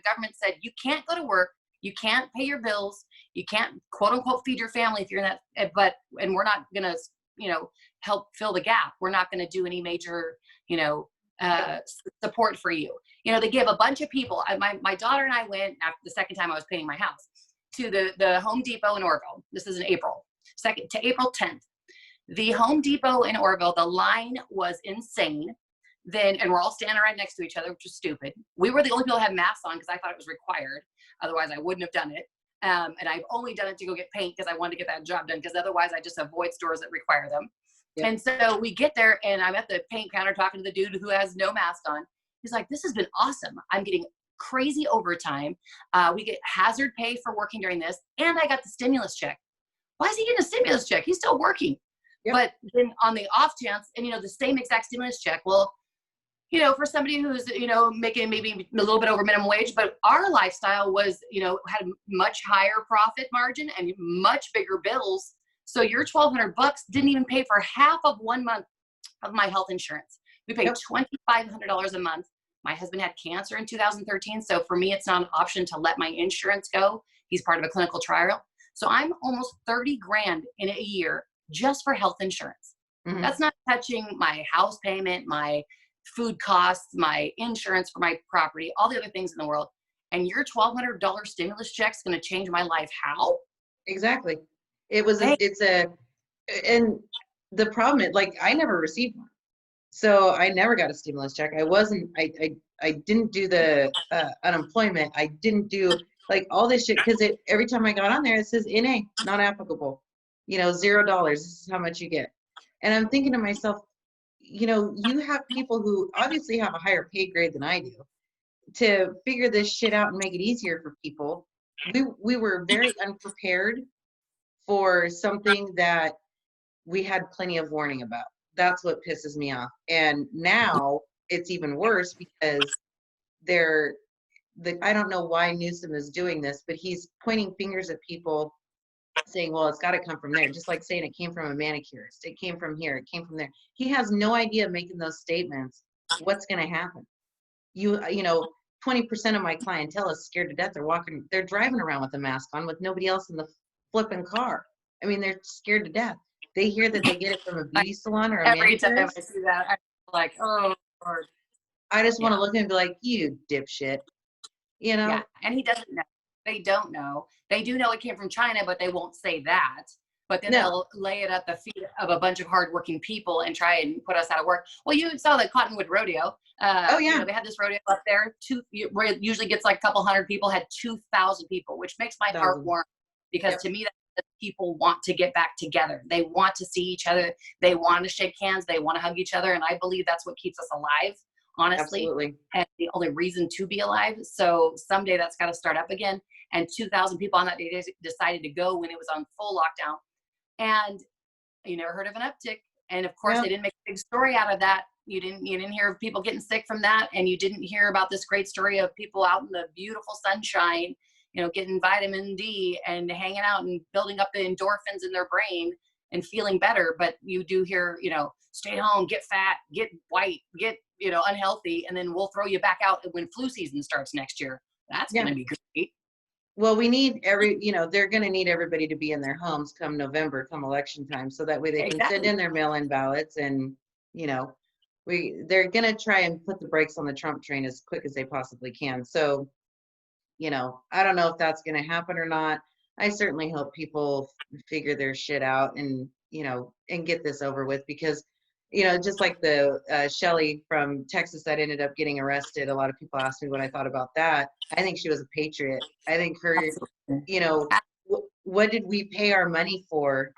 government said, you can't go to work. You can't pay your bills. You can't, quote unquote, feed your family if you're in that, and we're not going to, help fill the gap. We're not going to do any major, support for you. They give a bunch of people. My daughter and I went after the second time I was painting my house to the Home Depot in Orville. This is in April 2nd to April 10th. The Home Depot in Orville, the line was insane. And we're all standing right next to each other, which is stupid. We were the only people that had masks on because I thought it was required. Otherwise, I wouldn't have done it. And I've only done it to go get paint because I wanted to get that job done, because otherwise I just avoid stores that require them. Yep. And so we get there and I'm at the paint counter talking to the dude who has no mask on. He's like, this has been awesome. I'm getting crazy overtime. We get hazard pay for working during this. And I got the stimulus check. Why is he getting a stimulus check? He's still working. Yep. But then on the off chance, and the same exact stimulus check, well, you know, for somebody who's, you know, making maybe a little bit over minimum wage, but our lifestyle was, you know, had a much higher profit margin and much bigger bills. So your $1,200 didn't even pay for half of 1 month of my health insurance. We paid $2,500 a month. My husband had cancer in 2013. So for me, it's not an option to let my insurance go. He's part of a clinical trial. So I'm almost 30 grand in a year just for health insurance. Mhm. That's not touching my house payment, my food costs, my insurance for my property, all the other things in the world. And your $1,200 stimulus check's going to change my life. How? Exactly. It was, Hey, and the problem is, like, I never received one. So I never got a stimulus check. I didn't do the unemployment. I didn't do like all this shit because every time I got on there, it says NA, not applicable, you know, $0. This is how much you get. And I'm thinking to myself, you know, you have people who obviously have a higher pay grade than I do to figure this shit out and make it easier for people. We were very unprepared for something that we had plenty of warning about. That's what pisses me off. And now it's even worse because I don't know why Newsom is doing this, but he's pointing fingers at people saying, well, it's got to come from there. Just like saying it came from a manicurist. It came from here. It came from there. He has no idea making those statements, what's going to happen. You know, 20% of my clientele is scared to death. They're driving around with a mask on with nobody else in the flipping car. I mean, they're scared to death. They hear that they get it from a beauty salon or a every time I manicurist. see that, I'm like, oh, Lord. I just want to Yeah. look at him and be like, you dipshit. You know? Yeah. And he doesn't know. They don't know. They do know it came from China, but they won't say that. But then No. they'll lay it at the feet of a bunch of hardworking people and try and put us out of work. Well, you saw the Cottonwood Rodeo. Oh, You yeah. know, they had this rodeo up there, where it usually gets like a couple hundred people, had 2,000 people, which makes my heart Thousand. warm because Yep. to me, that people want to get back together. They want to see each other. They want to shake hands. They want to hug each other. And I believe that's what keeps us alive, honestly. Absolutely. And the only reason to be alive. So someday that's got to start up again. And 2,000 people on that day decided to go when it was on full lockdown. And you never heard of an uptick. And of course, No. they didn't make a big story out of that. You didn't hear of people getting sick from that. And you didn't hear about this great story of people out in the beautiful sunshine, you know, getting vitamin D and hanging out and building up the endorphins in their brain and feeling better. But you do hear, you know, stay home, get fat, get white, get, you know, unhealthy, and then we'll throw you back out when flu season starts next year. That's Yeah. going to be great. Well, we need they're going to need everybody to be in their homes come November, come election time, so that way they can send in their mail-in ballots, and you know, they're going to try and put the brakes on the Trump train as quick as they possibly can. So, you know, I don't know if that's going to happen or not. I certainly hope people figure their shit out and, you know, and get this over with because, you know, just like the Shelley from Texas that ended up getting arrested. A lot of people asked me what I thought about that. I think she was a patriot. I think her, you know, what did we pay our money for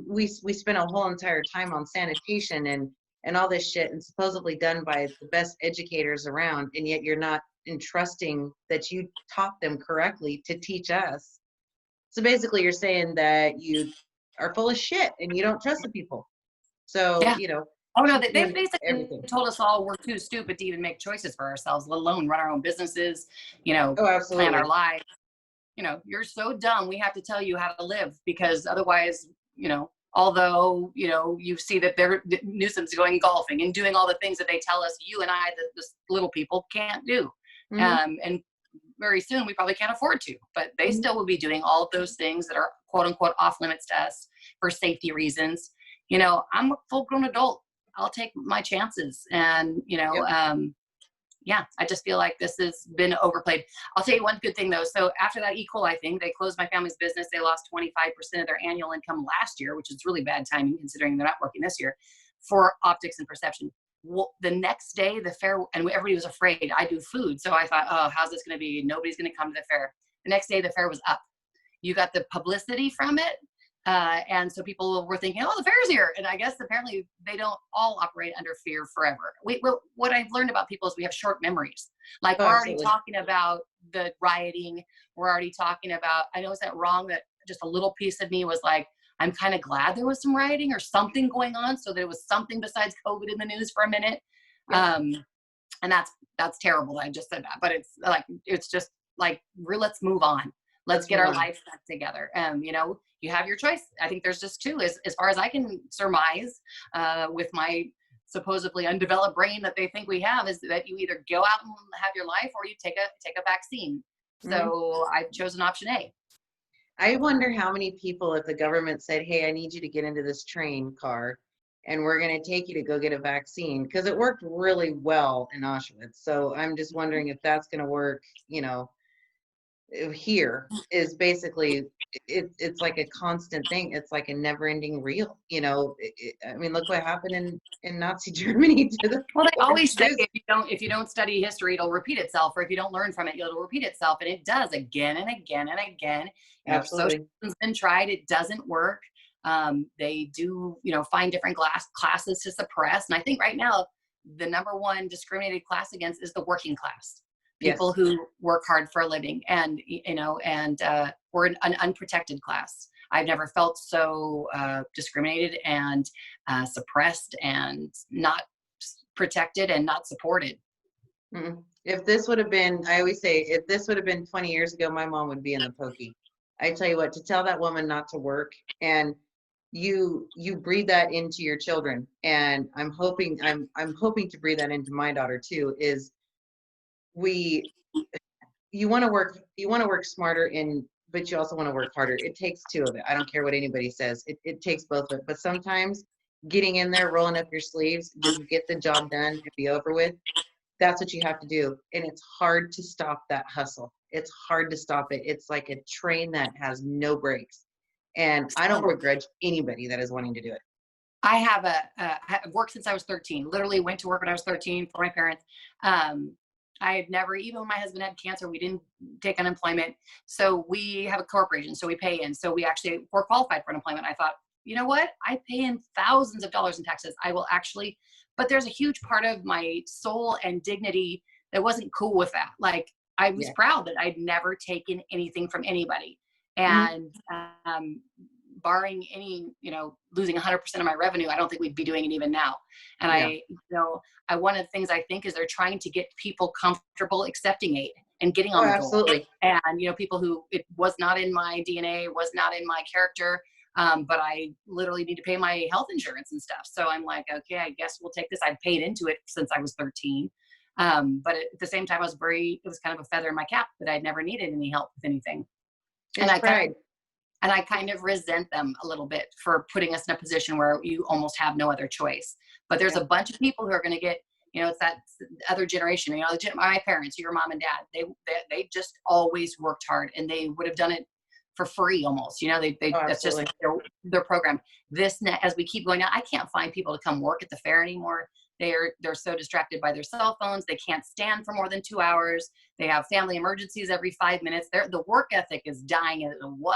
we spent a whole entire time on sanitation and all this shit, and supposedly done by the best educators around, and yet you're not entrusting that you taught them correctly to teach us. So basically you're saying that you are full of shit and you don't trust the people. So, Yeah. you know. Oh no, they basically everything. told us all we're too stupid to even make choices for ourselves, let alone run our own businesses, you know, Oh, absolutely. plan our lives. You know, you're so dumb. We have to tell you how to live because otherwise, you know, although, you know, you see that Newsom's going golfing and doing all the things that they tell us, you and I, the little people can't do. Mm-hmm. And very soon we probably can't afford to, but they still will be doing all of those things that are quote unquote off limits to us for safety reasons. You know, I'm a full grown adult. I'll take my chances. And, you know, yeah, I just feel like this has been overplayed. I'll tell you one good thing though. So after that E. coli thing, they closed my family's business. They lost 25% of their annual income last year, which is really bad timing considering they're not working this year, for optics and perception. Well, the next day, the fair, and everybody was afraid. I do food. So I thought, oh, how's this going to be? Nobody's going to come to the fair. The next day, the fair was up. You got the publicity from it. And so people were thinking, oh, the fair's here. And I guess apparently they don't all operate under fear forever. What I've learned about people is we have short memories. Like we're already talking about the rioting. We're already talking about, I know, is that wrong that just a little piece of me was like, I'm kind of glad there was some rioting or something going on so there was something besides COVID in the news for a minute. Yep. And that's terrible that I just said that, but it's just like, let's move on. Let's get our life back together. You know, you have your choice. I think there's just two, as far as I can surmise, with my supposedly undeveloped brain that they think we have, is that you either go out and have your life, or you take a vaccine. So I've chosen option A. I wonder how many people, if the government said, hey, I need you to get into this train car and we're going to take you to go get a vaccine, because it worked really well in Auschwitz. So I'm just wondering if that's going to work, you know, here is basically, it's like a constant thing. It's like a never ending reel, you know. I mean, look what happened in Nazi Germany to the Well, they always say if you don't study history, it'll repeat itself, or if you don't learn from it, it'll repeat itself, and it does again and again and again. You know, Absolutely. socialism's been tried, it doesn't work. They do, you know, find different classes to suppress, and I think right now the number one discriminated class against is the working class. People who work hard for a living, and you know, and we're an unprotected class. I've never felt so discriminated and suppressed and not protected and not supported. If this would have been, I always say, if this would have been 20 years ago, my mom would be in the pokey. I tell you what, to tell that woman not to work, and you breathe that into your children, and I'm hoping to breathe that into my daughter too, is you want to work smarter, but you also want to work harder. It takes two of it. I don't care what anybody says. It takes both of it. But sometimes getting in there, rolling up your sleeves, just get the job done and be over with. That's what you have to do. And it's hard to stop that hustle. It's hard to stop it. It's like a train that has no brakes. And I don't begrudge anybody that is wanting to do it. I have I've worked since I was 13, literally went to work when I was 13 for my parents. I had never, even when my husband had cancer, we didn't take unemployment. So we have a corporation, so we pay in. So we actually were qualified for unemployment. I thought, you know what? I pay in thousands of dollars in taxes. I will actually, but there's a huge part of my soul and dignity that wasn't cool with that. Like, I was proud that I'd never taken anything from anybody. And barring any, you know, losing 100% of my revenue, I don't think we'd be doing it even now. And one of the things I think is they're trying to get people comfortable accepting aid and getting on the absolutely. dole. And, you know, people who it was not in my DNA, was not in my character, but I literally need to pay my health insurance and stuff. So I'm like, okay, I guess we'll take this. I've paid into it since I was 13. But at the same time, it was kind of a feather in my cap that I'd never needed any help with anything. And I kind of resent them a little bit for putting us in a position where you almost have no other choice. But there's a bunch of people who are going to get, you know, it's that other generation, you know, my parents, your mom and dad, they just always worked hard, and they would have done it for free almost, you know, that's just their program. As we keep going on, I can't find people to come work at the fair anymore. They're so distracted by their cell phones. They can't stand for more than 2 hours. They have family emergencies every 5 minutes. The work ethic is dying as it was.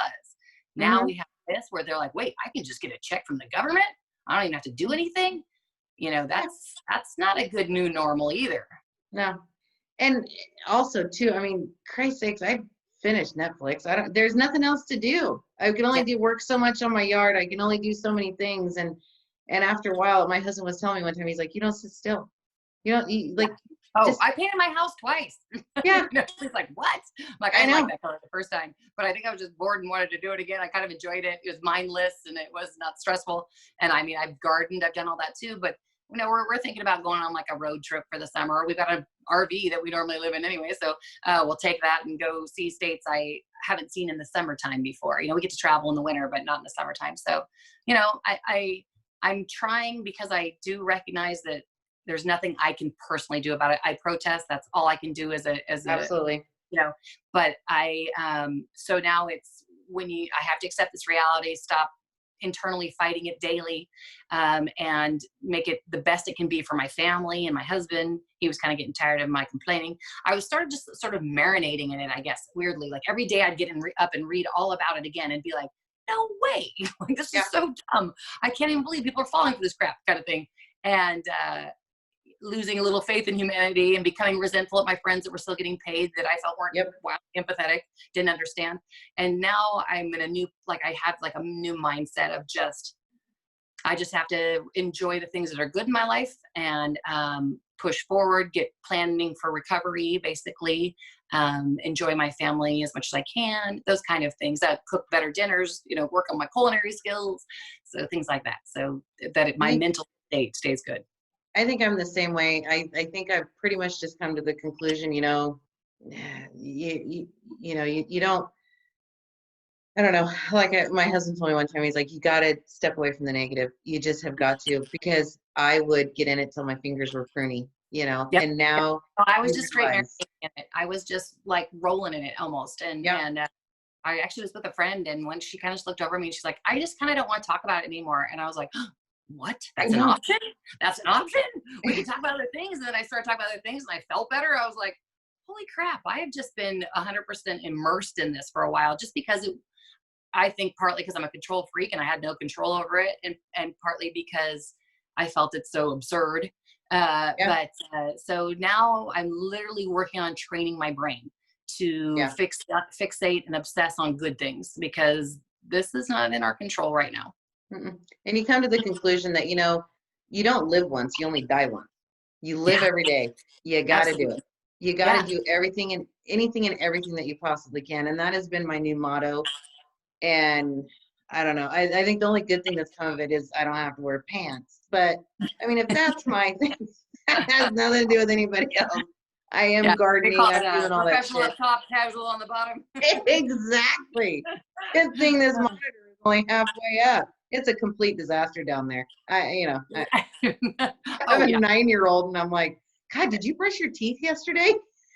Now we have this where they're like, wait, I can just get a check from the government. I don't even have to do anything. You know, that's not a good new normal either. No. And also too, I mean, Christ's sakes, I finished Netflix. There's nothing else to do. I can only do work so much on my yard. I can only do so many things. And after a while, my husband was telling me one time, he's like, you don't sit still. You don't I painted my house twice. Yeah. He's like, what? Like, I like that part the first time, but I think I was just bored and wanted to do it again. I kind of enjoyed it. It was mindless and it was not stressful. And I mean, I've gardened, I've done all that too, but you know, we're thinking about going on like a road trip for the summer. We've got an RV that we normally live in anyway. So we'll take that and go see states I haven't seen in the summertime before. You know, we get to travel in the winter, but not in the summertime. So, you know, I'm trying, because I do recognize that there's nothing I can personally do about it. I protest. That's all I can do as absolutely, you know, but so now it's I have to accept this reality, stop internally fighting it daily, and make it the best it can be for my family and my husband. He was kind of getting tired of my complaining. I was just sort of marinating in it, I guess, weirdly. Like every day I'd get up and read all about it again and be like, no way, like this is so dumb. I can't even believe people are falling for this crap, kind of thing. And losing a little faith in humanity and becoming resentful at my friends that were still getting paid that I felt weren't empathetic, didn't understand. And now I'm in I have like a new mindset of I just have to enjoy the things that are good in my life and push forward, get planning for recovery, basically, enjoy my family as much as I can, those kind of things. Cook better dinners, work on my culinary skills, so things like that, so that my mental state stays good. I think I'm the same way. I think I've pretty much just come to the conclusion, you don't, I don't know. Like my husband told me one time, he's like, you got to step away from the negative. You just have got to, because I would get in it till my fingers were pruny, Yep. and now I was just straight in it. I was just like rolling in it almost. And I actually was with a friend, and when she kind of just looked over me, she's like, I just kind of don't want to talk about it anymore. And I was like, what? That's an option? That's an option? We can talk about other things. And then I started talking about other things, and I felt better. I was like, holy crap, I have just been 100% immersed in this for a while, just because I think partly because I'm a control freak and I had no control over it, and partly because I felt it so absurd. But so now I'm literally working on training my brain to fixate and obsess on good things, because this is not in our control right now. And you come to the conclusion that, you don't live once, you only die once. You live every day. You got to do it. You got to do everything and anything and everything that you possibly can. And that has been my new motto. And I don't know. I think the only good thing that's come of it is I don't have to wear pants. But I mean, if that's my thing, that has nothing to do with anybody else. I am gardening. I'm doing all that shit. Professional up top, casual on the bottom. Exactly. Good thing this monitor is only halfway up. It's a complete disaster down there. I have a 9-year-old, and I'm like, God, did you brush your teeth yesterday?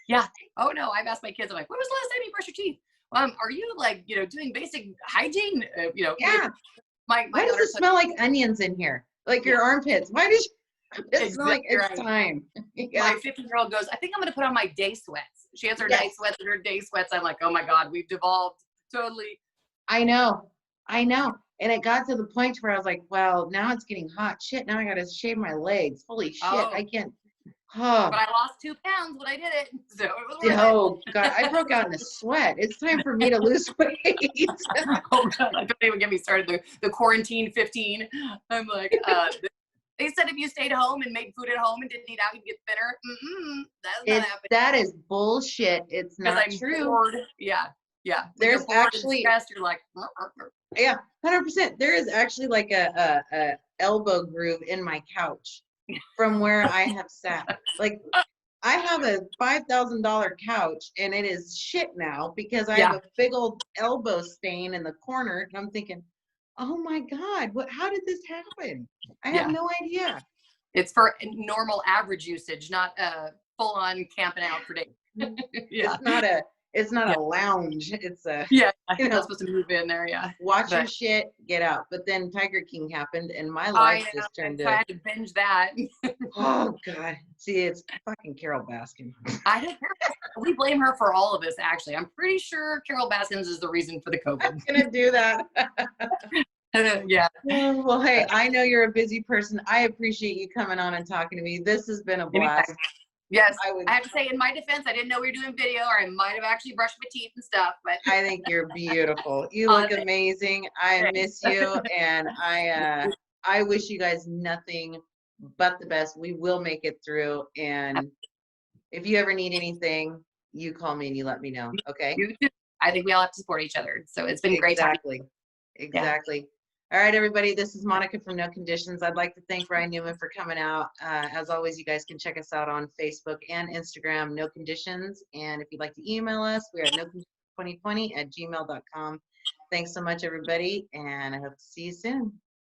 Yeah. Oh no, I've asked my kids. I'm like, when was the last time you brushed your teeth? Are you like, doing basic hygiene? Yeah. Why does it smell like onions in here? Like your armpits? Why does it smell like it's time? My 15-year-old goes, I think I'm going to put on my day sweats. She has her night sweats and her day sweats. I'm like, oh my God, we've devolved totally. I know. And it got to the point where I was like, well, now it's getting hot. Shit, now I got to shave my legs. Holy shit, I can't. But I lost 2 pounds when I did it. So it was worth it. God, I broke out in a sweat. It's time for me to lose weight. Oh God, don't even get me started. The quarantine 15. I'm like, they said if you stayed home and made food at home and didn't eat out, you'd get thinner. That's not happening. That is bullshit. It's not true. Bored. Yeah. There's actually stressed, you're like, 100%. There is actually like a elbow groove in my couch from where I have sat. Like, I have a $5,000 couch, and it is shit now because I have a big old elbow stain in the corner, and I'm thinking, oh my God, how did this happen? I have no idea. It's for normal average usage, not full on camping out for days. It's not a lounge. It's a you're not supposed to move in there. Watch your shit, get out. But then Tiger King happened, and my life just turned to. I had to binge that. Oh God! See, it's fucking Carol Baskin. I don't care. We blame her for all of this. Actually, I'm pretty sure Carol Baskins is the reason for the COVID. I'm gonna do that. Well, hey, I know you're a busy person. I appreciate you coming on and talking to me. This has been a blast. Yes, I have to say, in my defense, I didn't know we were doing video, or I might have actually brushed my teeth and stuff. But I think you're beautiful. You look amazing. I miss you, and I wish you guys nothing but the best. We will make it through, and if you ever need anything, you call me and you let me know. Okay? You too. I think we all have to support each other. So it's been great. Exactly. All right, everybody, this is Monica from No Conditions. I'd like to thank Ryann Newman for coming out. As always, you guys can check us out on Facebook and Instagram, No Conditions. And if you'd like to email us, we are at noconditions2020@gmail.com. Thanks so much, everybody, and I hope to see you soon.